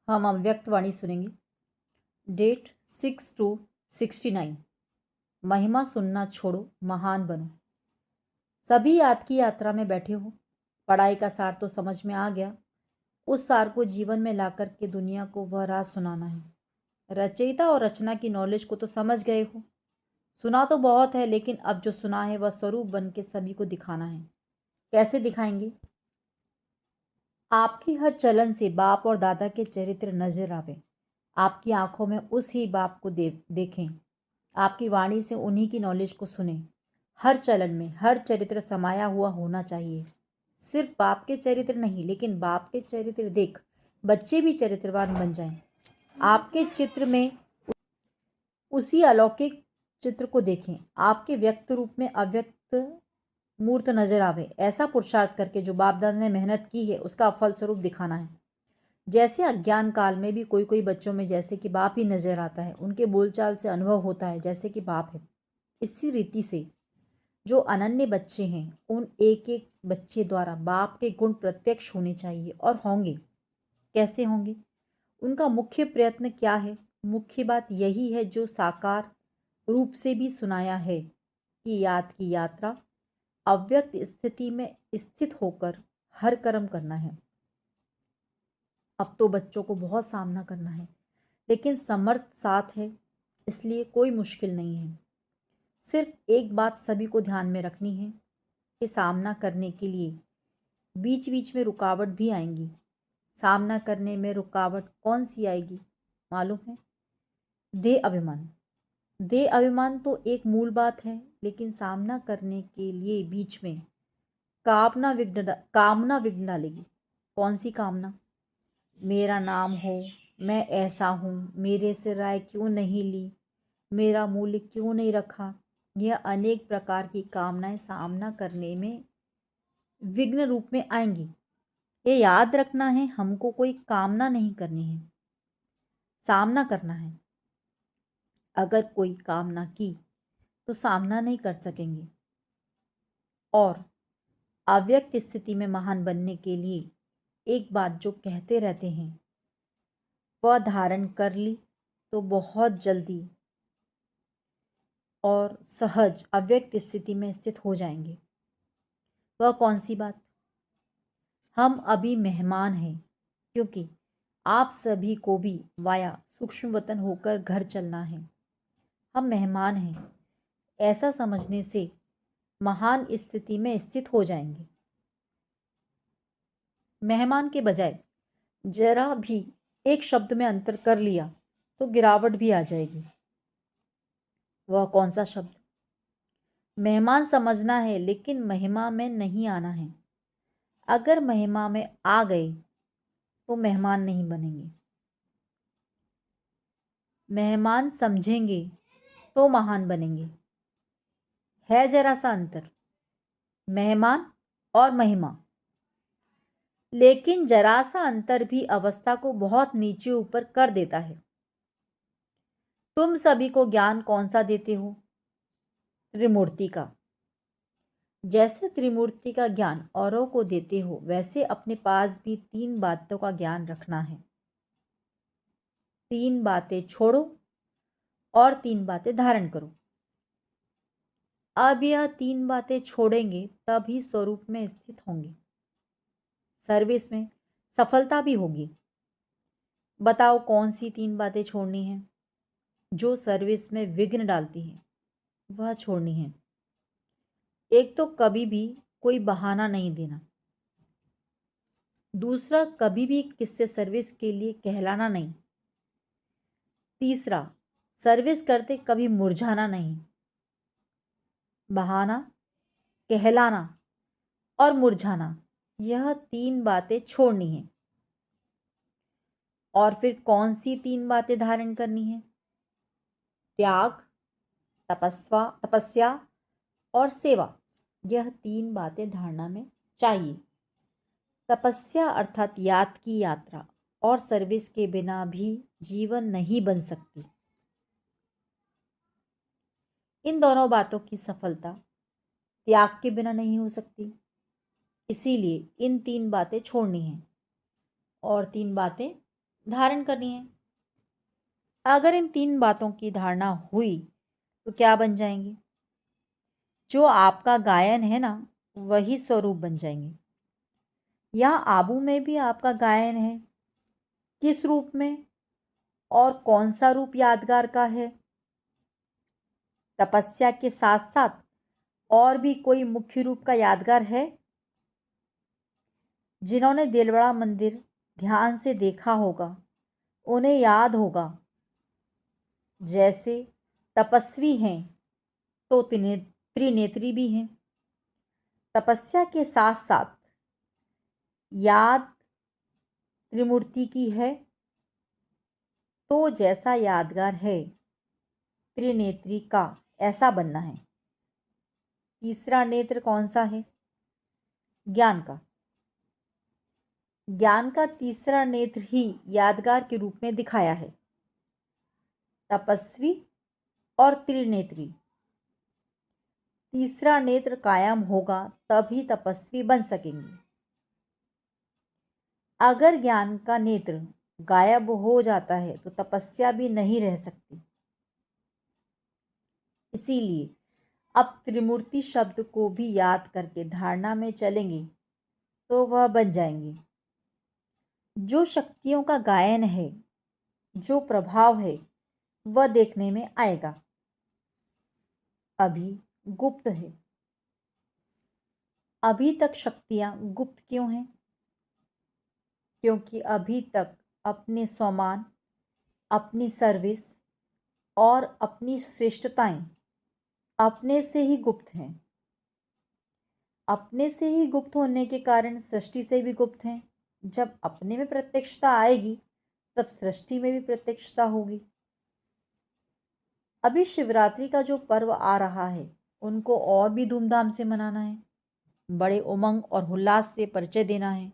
हम अव्यक्त वाणी सुनेंगे। डेट 6/2/69। महिमा सुनना छोड़ो, महान बनो। सभी याद की यात्रा में बैठे हो। पढ़ाई का सार तो समझ में आ गया। उस सार को जीवन में लाकर के दुनिया को वह राज सुनाना है। रचयिता और रचना की नॉलेज को तो समझ गए हो। सुना तो बहुत है, लेकिन अब जो सुना है वह स्वरूप बन के सभी को दिखाना है। कैसे दिखाएंगे? आपकी हर चलन से बाप और दादा के चरित्र नजर आवे। आपकी आंखों में उस ही बाप को देखें। आपकी वाणी से उन्हीं की नॉलेज को सुने। हर चलन में हर चरित्र समाया हुआ होना चाहिए। सिर्फ बाप के चरित्र नहीं, लेकिन बाप के चरित्र देख बच्चे भी चरित्रवान बन जाएं। आपके चित्र में उसी अलौकिक चित्र को देखें। आपके व्यक्त रूप में अव्यक्त मूर्त नजर आवे। ऐसा पुरुषार्थ करके जो बाप दादा ने मेहनत की है उसका फलस्वरूप दिखाना है। जैसे अज्ञान काल में भी कोई कोई बच्चों में जैसे कि बाप ही नजर आता है। उनके बोलचाल से अनुभव होता है जैसे कि बाप है। इसी रीति से जो अनन्य बच्चे हैं, उन एक एक बच्चे द्वारा बाप के गुण प्रत्यक्ष होने चाहिए और होंगे। कैसे होंगे? उनका मुख्य प्रयत्न क्या है? मुख्य बात यही है जो साकार रूप से भी सुनाया है कि याद की यात्रा अव्यक्त स्थिति में स्थित होकर हर कर्म करना है। अब तो बच्चों को बहुत सामना करना है, लेकिन समर्थ साथ है, इसलिए कोई मुश्किल नहीं है। सिर्फ एक बात सभी को ध्यान में रखनी है कि सामना करने के लिए बीच बीच में रुकावट भी आएंगी। सामना करने में रुकावट कौन सी आएगी मालूम है? देह अभिमान। देह अभिमान तो एक मूल बात है, लेकिन सामना करने के लिए बीच में कामना विघ्न डालेगी। कौन सी कामना? मेरा नाम हो, मैं ऐसा हूँ, मेरे से राय क्यों नहीं ली, मेरा मूल्य क्यों नहीं रखा। यह अनेक प्रकार की कामनाएं सामना करने में विघ्न रूप में आएंगी। ये याद रखना है, हमको कोई कामना नहीं करनी है, सामना करना है। अगर कोई कामना की तो सामना नहीं कर सकेंगे। और अव्यक्त स्थिति में महान बनने के लिए एक बात जो कहते रहते हैं, वह धारण कर ली तो बहुत जल्दी और सहज अव्यक्त स्थिति में स्थित हो जाएंगे। वह कौन सी बात? हम अभी मेहमान हैं, क्योंकि आप सभी को भी वाया सूक्ष्म वतन होकर घर चलना है। हम मेहमान हैं, ऐसा समझने से महान स्थिति में स्थित हो जाएंगे। मेहमान के बजाय जरा भी एक शब्द में अंतर कर लिया तो गिरावट भी आ जाएगी। वह कौन सा शब्द? मेहमान समझना है, लेकिन महिमा में नहीं आना है। अगर महिमा में आ गए तो मेहमान नहीं बनेंगे। मेहमान समझेंगे तो महान बनेंगे। है जरा सा अंतर, मेहमान और महिमा। लेकिन जरा सा अंतर भी अवस्था को बहुत नीचे ऊपर कर देता है। तुम सभी को ज्ञान कौन सा देते हो? त्रिमूर्ति का। जैसे त्रिमूर्ति का ज्ञान औरों को देते हो, वैसे अपने पास भी 3 बातों का ज्ञान रखना है। 3 बातें छोड़ो और 3 बातें धारण करो। अब यह 3 बातें छोड़ेंगे तभी स्वरूप में स्थित होंगे, सर्विस में सफलता भी होगी। बताओ कौन सी 3 बातें छोड़नी है? जो सर्विस में विघ्न डालती है वह छोड़नी है। एक तो कभी भी कोई बहाना नहीं देना। दूसरा, कभी भी किससे सर्विस के लिए कहलाना नहीं। तीसरा, सर्विस करते कभी मुरझाना नहीं। बहाना, कहलाना और मुरझाना, यह 3 बातें छोड़नी है। और फिर कौन सी 3 बातें धारण करनी है? त्याग, तपस्या और सेवा। यह 3 बातें धारणा में चाहिए। तपस्या अर्थात याद की यात्रा और सर्विस के बिना भी जीवन नहीं बन सकती। इन दोनों बातों की सफलता त्याग के बिना नहीं हो सकती। इसीलिए इन 3 बातें छोड़नी हैं। और 3 बातें धारण करनी है। अगर इन 3 बातों की धारणा हुई तो क्या बन जाएंगे? जो आपका गायन है ना, वही स्वरूप बन जाएंगे। यहाँ आबू में भी आपका गायन है। किस रूप में और कौन सा रूप यादगार का है? तपस्या के साथ साथ और भी कोई मुख्य रूप का यादगार है? जिन्होंने दिलवाड़ा मंदिर ध्यान से देखा होगा उन्हें याद होगा, जैसे तपस्वी हैं तो त्रिनेत्री भी हैं। तपस्या के साथ साथ याद त्रिमूर्ति की है, तो जैसा यादगार है त्रिनेत्री का, ऐसा बनना है। तीसरा नेत्र कौन सा है? ज्ञान का। ज्ञान का तीसरा नेत्र ही यादगार के रूप में दिखाया है। तपस्वी और त्रिनेत्री, तीसरा नेत्र कायम होगा तभी तपस्वी बन सकेंगे। अगर ज्ञान का नेत्र गायब हो जाता है तो तपस्या भी नहीं रह सकती। इसीलिए अब त्रिमूर्ति शब्द को भी याद करके धारणा में चलेंगे तो वह बन जाएंगे। जो शक्तियों का गायन है, जो प्रभाव है, वह देखने में आएगा। अभी गुप्त है। अभी तक शक्तियां गुप्त क्यों हैं? क्योंकि अभी तक अपने स्वमान, अपनी सर्विस और अपनी श्रेष्ठताएं अपने से ही गुप्त हैं। अपने से ही गुप्त होने के कारण सृष्टि से भी गुप्त हैं। जब अपने में प्रत्यक्षता आएगी तब सृष्टि में भी प्रत्यक्षता होगी। अभी शिवरात्रि का जो पर्व आ रहा है उनको और भी धूमधाम से मनाना है, बड़े उमंग और उल्लास से परिचय देना है,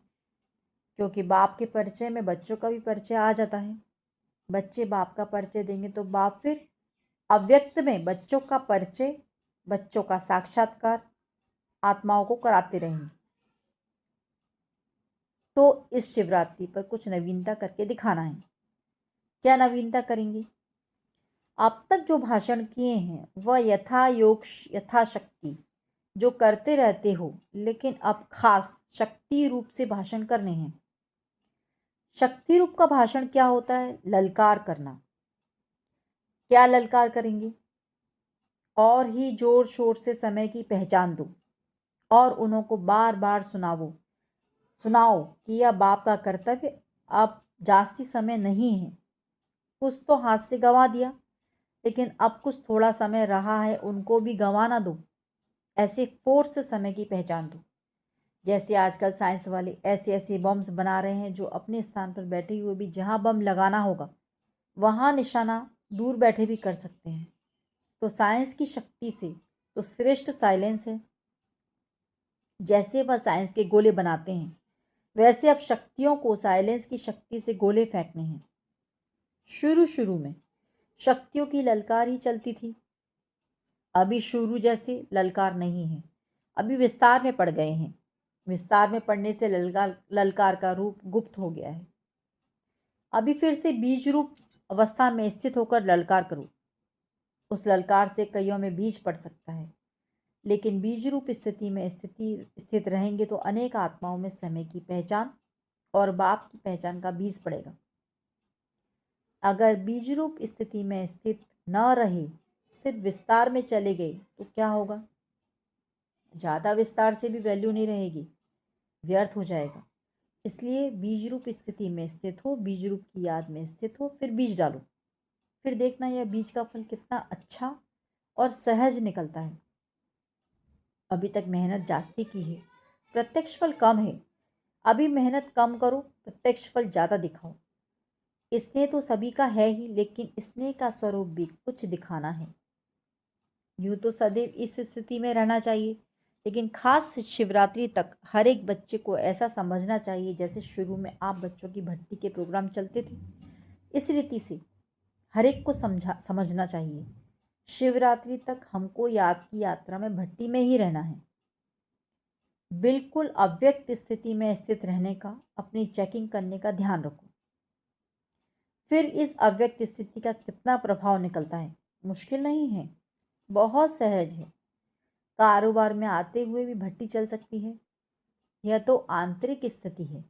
क्योंकि बाप के परिचय में बच्चों का भी परिचय आ जाता है। बच्चे बाप का परिचय देंगे तो बाप फिर अव्यक्त में बच्चों का परिचय, बच्चों का साक्षात्कार आत्माओं को कराते रहेंगे। तो इस शिवरात्रि पर कुछ नवीनता करके दिखाना है। क्या नवीनता करेंगे? अब तक जो भाषण किए हैं वह यथा योग यथाशक्ति जो करते रहते हो, लेकिन अब खास शक्ति रूप से भाषण करने हैं। शक्ति रूप का भाषण क्या होता है? ललकार करना। क्या ललकार करेंगे? और ही जोर शोर से समय की पहचान दो और उन्हों को बार बार सुनाओ कि यह बाप का कर्तव्य अब जास्ती समय नहीं है। कुछ तो हाथ से गंवा दिया, लेकिन अब कुछ थोड़ा समय रहा है, उनको भी गंवाना दो। ऐसे फोर्स से समय की पहचान दो। जैसे आजकल साइंस वाले ऐसे ऐसे बम्स बना रहे हैं जो अपने स्थान पर बैठे हुए भी जहाँ बम लगाना होगा वहाँ निशाना दूर बैठे भी कर सकते हैं। तो साइंस की शक्ति से तो श्रेष्ठ साइलेंस है। जैसे वह साइंस के गोले बनाते हैं, वैसे अब शक्तियों को साइलेंस की शक्ति से गोले फेंकने हैं। शुरू शुरू में शक्तियों की ललकार ही चलती थी। अभी शुरू जैसे ललकार नहीं है, अभी विस्तार में पड़ गए हैं। विस्तार में पड़ने से ललकार का रूप गुप्त हो गया है। अभी फिर से बीज रूप अवस्था में स्थित होकर ललकार करो। उस ललकार से कईयों में बीज पड़ सकता है, लेकिन बीज रूप स्थिति में स्थित रहेंगे तो अनेक आत्माओं में समय की पहचान और बाप की पहचान का बीज पड़ेगा। अगर बीज रूप स्थिति में स्थित न रहे, सिर्फ विस्तार में चले गए तो क्या होगा? ज़्यादा विस्तार से भी वैल्यू नहीं रहेगी, व्यर्थ हो जाएगा। इसलिए बीज रूप स्थिति में स्थित हो, बीज रूप की याद में स्थित हो, फिर बीज डालो। फिर देखना यह बीज का फल कितना अच्छा और सहज निकलता है। अभी तक मेहनत जास्ती की है, प्रत्यक्ष फल कम है। अभी मेहनत कम करो, प्रत्यक्ष फल ज़्यादा दिखाओ। स्नेह तो सभी का है ही, लेकिन स्नेह का स्वरूप भी कुछ दिखाना है। यूँ तो सदैव इस स्थिति में रहना चाहिए, लेकिन खास शिवरात्रि तक हर एक बच्चे को ऐसा समझना चाहिए जैसे शुरू में आप बच्चों की भट्टी के प्रोग्राम चलते थे। इस रीति से हर एक को समझना चाहिए। शिवरात्रि तक हमको याद की यात्रा में भट्टी में ही रहना है। बिल्कुल अव्यक्त स्थिति में स्थित रहने का, अपनी चेकिंग करने का ध्यान रखो। फिर इस अव्यक्त स्थिति का कितना प्रभाव निकलता है? मुश्किल नहीं है, बहुत सहज है। कारोबार में आते हुए भी भट्टी चल सकती है। यह तो आंतरिक स्थिति है।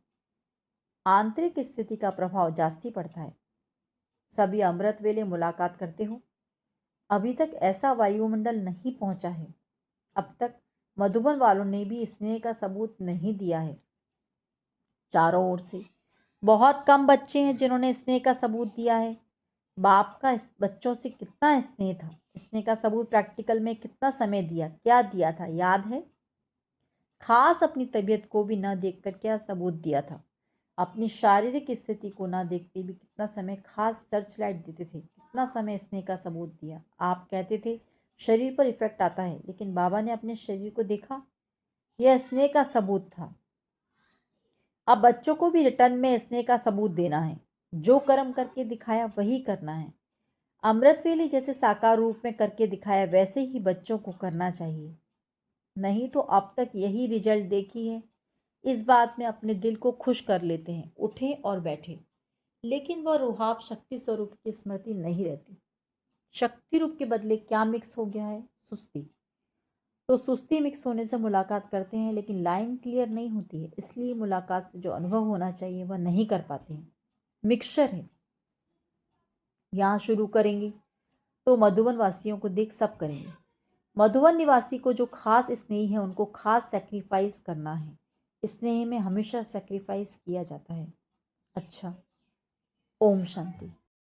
आंतरिक स्थिति का प्रभाव जास्ती पड़ता है। सभी अमृत वेले मुलाकात करते हो, अभी तक ऐसा वायुमंडल नहीं पहुंचा है। अब तक मधुबन वालों ने भी स्नेह का सबूत नहीं दिया है। चारों ओर से बहुत कम बच्चे हैं जिन्होंने स्नेह का सबूत दिया है। बाप का बच्चों से कितना स्नेह था। स्नेह का सबूत प्रैक्टिकल में कितना समय दिया, क्या दिया था, याद है? खास अपनी तबीयत को भी न देखकर क्या सबूत दिया था। अपनी शारीरिक स्थिति को ना देखते भी कितना समय खास सर्च लाइट देते थे। कितना समय स्नेह का सबूत दिया। आप कहते थे शरीर पर इफेक्ट आता है, लेकिन बाबा ने अपने शरीर को देखा। यह स्नेह का सबूत था। अब बच्चों को भी रिटर्न में स्नेह का सबूत देना है। जो कर्म करके दिखाया वही करना है। अमृतवेली जैसे साकार रूप में करके दिखाया वैसे ही बच्चों को करना चाहिए। नहीं तो अब तक यही रिजल्ट देखी है। इस बात में अपने दिल को खुश कर लेते हैं, उठे और बैठे, लेकिन वह रुहाब शक्ति स्वरूप की स्मृति नहीं रहती। शक्ति रूप के बदले क्या मिक्स हो गया है? सुस्ती। तो सुस्ती मिक्स होने से मुलाकात करते हैं, लेकिन लाइन क्लियर नहीं होती है, इसलिए मुलाकात से जो अनुभव होना चाहिए वह नहीं कर पाते हैं। मिक्सचर है। यहाँ शुरू करेंगे तो मधुबन वासियों को देख सब करेंगे। मधुबन निवासी को जो खास स्नेह है उनको खास सेक्रीफाइस करना है। स्नेह में हमेशा सेक्रीफाइस किया जाता है। अच्छा, ओम शांति।